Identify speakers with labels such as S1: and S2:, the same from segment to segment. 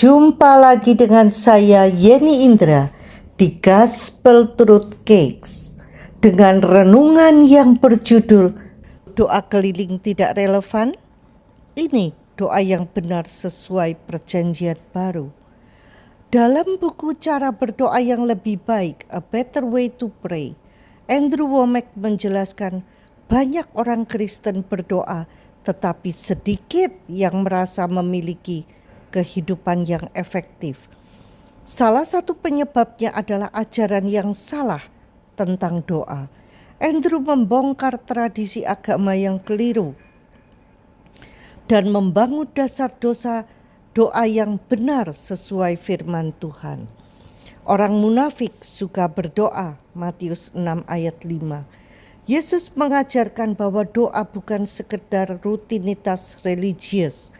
S1: Jumpa lagi dengan saya Yeni Indra di Gospel Truth Cakes dengan renungan yang berjudul Doa Keliling Tidak Relevan. Ini doa yang benar sesuai perjanjian baru. Dalam buku Cara Berdoa yang Lebih Baik, A Better Way to Pray, Andrew Wommack menjelaskan banyak orang Kristen berdoa tetapi sedikit yang merasa memiliki kehidupan yang efektif. Salah satu penyebabnya adalah ajaran yang salah tentang doa. Andrew membongkar tradisi agama yang keliru dan membangun dasar doa yang benar sesuai firman Tuhan. Orang munafik suka berdoa, Matius 6 ayat 5. Yesus mengajarkan bahwa doa bukan sekedar rutinitas religius.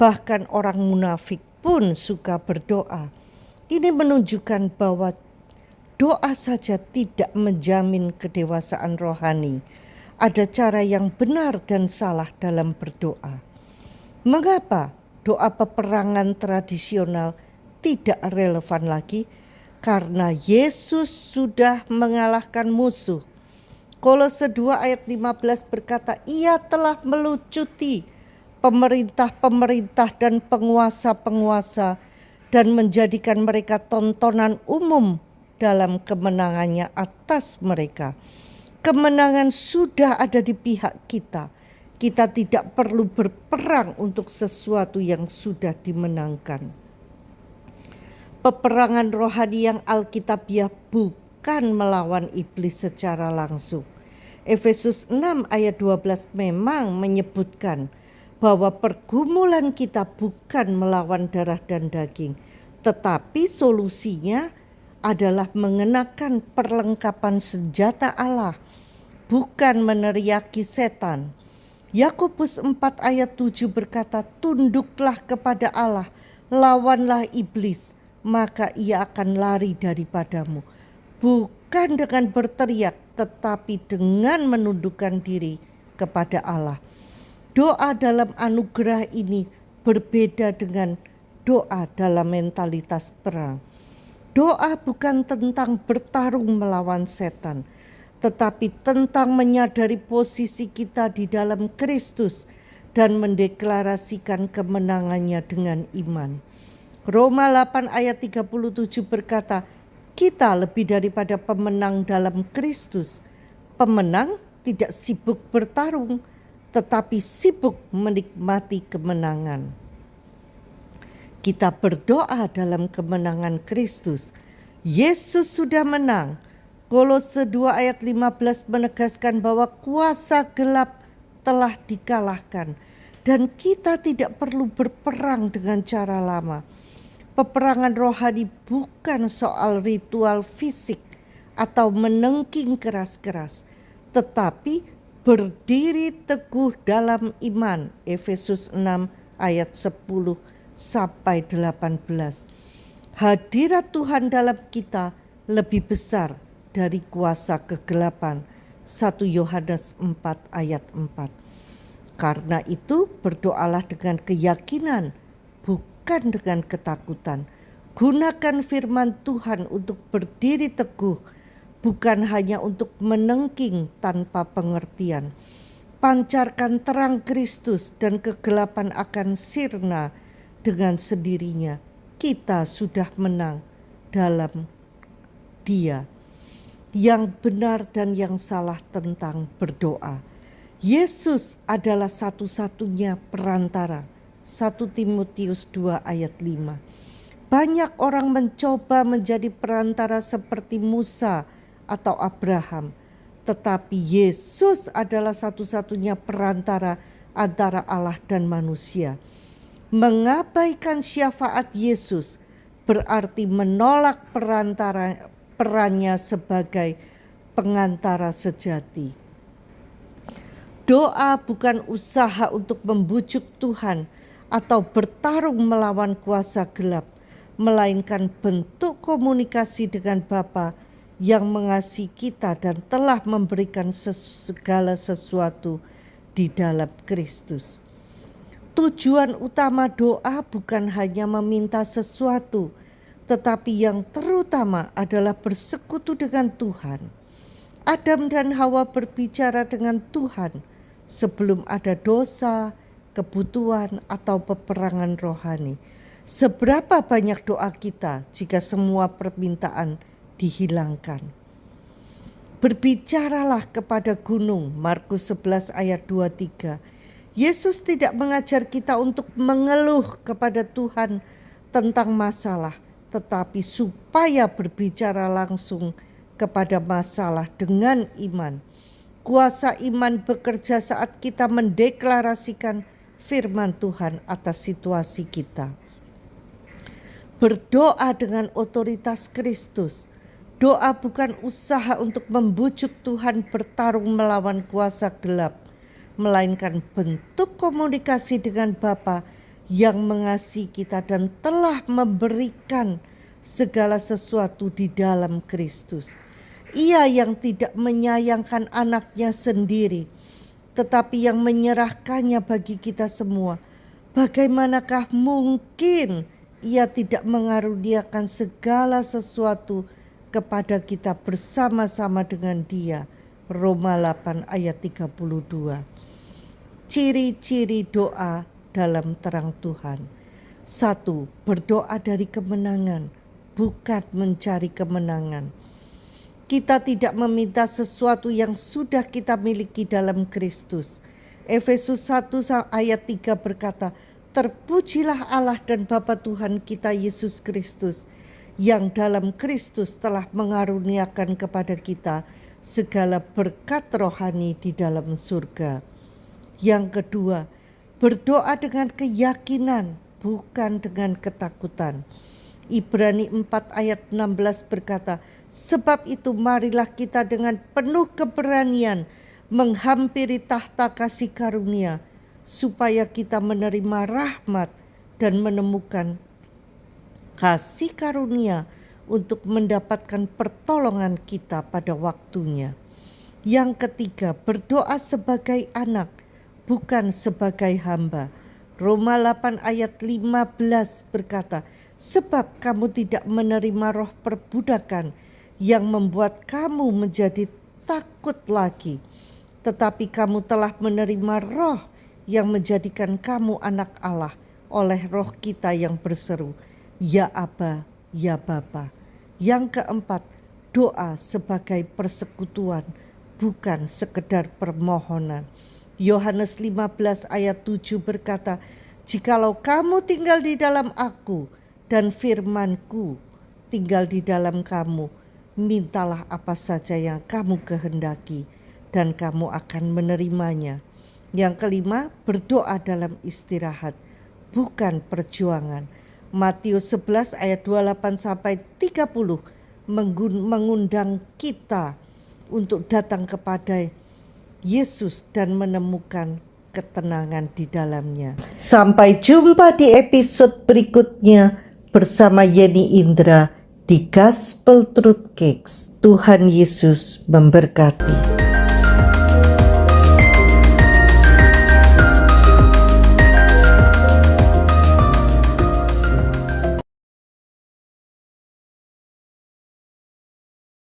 S1: Bahkan orang munafik pun suka berdoa. Ini menunjukkan bahwa doa saja tidak menjamin kedewasaan rohani. Ada cara yang benar dan salah dalam berdoa. Mengapa doa peperangan tradisional tidak relevan lagi? Karena Yesus sudah mengalahkan musuh. Kolose 2 ayat 15 berkata, Ia telah melucuti pemerintah-pemerintah dan penguasa-penguasa dan menjadikan mereka tontonan umum dalam kemenangannya atas mereka. Kemenangan sudah ada di pihak kita. Kita tidak perlu berperang untuk sesuatu yang sudah dimenangkan. Peperangan rohani yang alkitabiah bukan melawan iblis secara langsung. Efesus 6 ayat 12 memang menyebutkan bahwa pergumulan kita bukan melawan darah dan daging, tetapi solusinya adalah mengenakan perlengkapan senjata Allah, bukan meneriaki setan. Yakobus 4 ayat 7 berkata, tunduklah kepada Allah, lawanlah iblis, maka ia akan lari daripadamu. Bukan dengan berteriak, tetapi dengan menundukkan diri kepada Allah. Doa dalam anugerah ini berbeda dengan doa dalam mentalitas perang. Doa bukan tentang bertarung melawan setan, tetapi tentang menyadari posisi kita di dalam Kristus dan mendeklarasikan kemenangannya dengan iman. Roma 8 ayat 37 berkata, kita lebih daripada pemenang dalam Kristus. Pemenang tidak sibuk bertarung, tetapi sibuk menikmati kemenangan. Kita berdoa dalam kemenangan Kristus. Yesus sudah menang. Kolose 2 ayat 15 menegaskan bahwa kuasa gelap telah dikalahkan dan kita tidak perlu berperang dengan cara lama. Peperangan rohani bukan soal ritual fisik atau menengking keras-keras, tetapi berdiri teguh dalam iman. Efesus 6 ayat 10 sampai 18. Hadirat Tuhan dalam kita lebih besar dari kuasa kegelapan. 1 Yohanes 4 ayat 4. Karena itu berdoalah dengan keyakinan, bukan dengan ketakutan. Gunakan firman Tuhan untuk berdiri teguh, bukan hanya untuk menengking tanpa pengertian. Pancarkan terang Kristus dan kegelapan akan sirna dengan sendirinya. Kita sudah menang dalam Dia. Yang benar dan yang salah tentang berdoa. Yesus adalah satu-satunya perantara. 1 Timotius 2 ayat 5. Banyak orang mencoba menjadi perantara seperti Musa atau Abraham, tetapi Yesus adalah satu-satunya perantara antara Allah dan manusia. Mengabaikan syafaat Yesus berarti menolak perannya sebagai pengantara sejati. Doa bukan usaha untuk membujuk Tuhan atau bertarung melawan kuasa gelap, melainkan bentuk komunikasi dengan Bapa yang mengasihi kita dan telah memberikan segala sesuatu di dalam Kristus. Tujuan utama doa bukan hanya meminta sesuatu, tetapi yang terutama adalah bersekutu dengan Tuhan. Adam dan Hawa berbicara dengan Tuhan sebelum ada dosa, kebutuhan, atau peperangan rohani. Seberapa banyak doa kita jika semua permintaan dihilangkan? Berbicaralah kepada gunung, Markus 11 ayat 23. Yesus tidak mengajar kita untuk mengeluh kepada Tuhan tentang masalah, tetapi supaya berbicara langsung kepada masalah dengan iman. Kuasa iman bekerja saat kita mendeklarasikan firman Tuhan atas situasi kita. Berdoa dengan otoritas Kristus. Doa bukan usaha untuk membujuk Tuhan bertarung melawan kuasa gelap, melainkan bentuk komunikasi dengan Bapa yang mengasihi kita dan telah memberikan segala sesuatu di dalam Kristus. Ia yang tidak menyayangkan anaknya sendiri, tetapi yang menyerahkannya bagi kita semua. Bagaimanakah mungkin Ia tidak mengaruniakan segala sesuatu kepada kita bersama-sama dengan Dia? Roma 8 ayat 32. Ciri-ciri doa dalam terang Tuhan. 1. Berdoa dari kemenangan, bukan mencari kemenangan. Kita tidak meminta sesuatu yang sudah kita miliki dalam Kristus. Efesus 1 ayat 3 berkata, "Terpujilah Allah dan Bapa Tuhan kita Yesus Kristus, yang dalam Kristus telah mengaruniakan kepada kita segala berkat rohani di dalam surga." Yang kedua, berdoa dengan keyakinan, bukan dengan ketakutan. Ibrani 4 ayat 16 berkata, "Sebab itu marilah kita dengan penuh keberanian menghampiri tahta kasih karunia, supaya kita menerima rahmat dan menemukan kasih karunia untuk mendapatkan pertolongan kita pada waktunya." Yang ketiga, berdoa sebagai anak, bukan sebagai hamba. Roma 8 ayat 15 berkata, "Sebab kamu tidak menerima roh perbudakan yang membuat kamu menjadi takut lagi, tetapi kamu telah menerima roh yang menjadikan kamu anak Allah, oleh roh kita yang berseru, Ya Aba, Ya Bapa." Yang keempat, doa sebagai persekutuan, bukan sekedar permohonan. Yohanes 15 ayat 7 berkata, "Jikalau kamu tinggal di dalam aku dan firman-Ku tinggal di dalam kamu, mintalah apa saja yang kamu kehendaki dan kamu akan menerimanya." Yang kelima, berdoa dalam istirahat, bukan perjuangan. Matius 11 ayat 28 sampai 30 mengundang kita untuk datang kepada Yesus dan menemukan ketenangan di dalamnya. Sampai jumpa di episode berikutnya bersama Yeni Indra di Gospel Truth Cakes. Tuhan Yesus memberkati.